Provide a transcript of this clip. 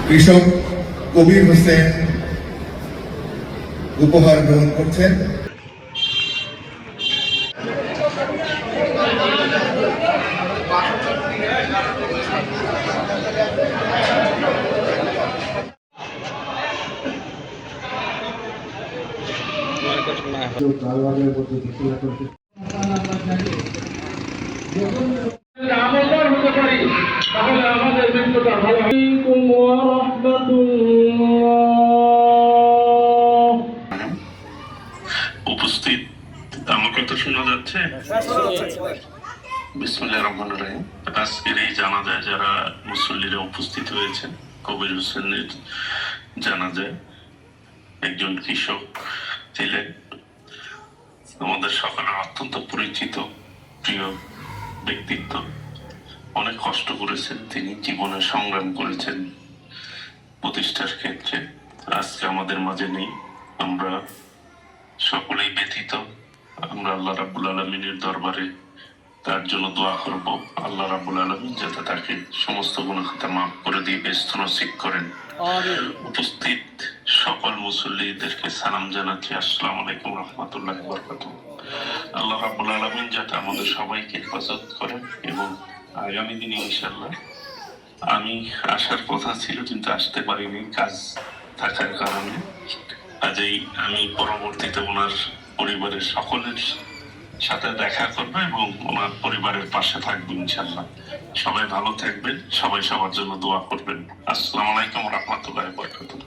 কৃষক কবির হোসেন উপহার গ্রহণ করছেন। উপস্থিত আমাকে তো শোনা যাচ্ছে? বিসমিল্লাহির রহমানির রহিম। আজকের এই জানাজায় যারা মুসল্লিরা উপস্থিত হয়েছেন, কবির হোসেনের জানাজায় একজন কৃষক ছিলেন, আমাদের সকলের অত্যন্ত পরিচিত প্রিয় ব্যক্তিত্ব। অনেক কষ্ট করেছেন তিনি, জীবনে সংগ্রাম করেছেন প্রতিষ্ঠার ক্ষেত্রে। আজকে আমাদের মাঝে নেই, আমরা সকলেই ব্যথিত। আমরা আল্লাহ রাব্বুল আলামিনের দরবারে তার জন্য দোয়া করব, আল্লাহ রাব্বুল আলামিন যাতে তাকে সমস্ত গুনাহ খাতা মাফ করে দিয়ে ব্যস্ত নসিব করেন। উপস্থিত সকল মুসল্লিদেরকে সালাম জানাচ্ছি, আসসালামু আলাইকুম রাহমাতুল্লাহি ওয়া বারাকাতুহু। আল্লাহ রাব্বুল আলামিন যাতে আমাদের সবাইকে হেফাজত করেন এবং আগামী দিনে ইনশাআল্লাহ, আমি আসার কথা ছিল কিন্তু আসতে পারিনি কাজ থাকার কারণে। কাজেই আমি পরবর্তীতে ওনার পরিবারের সকলের সাথে দেখা করবো এবং ওনার পরিবারের পাশে থাকবো ইনশাআল্লাহ। সবাই ভালো থাকবেন, সবাই সবার জন্য দোয়া করবেন। আসসালামু আলাইকুম রাহমাতুল্লাহি ওয়া বারাকাতুহু।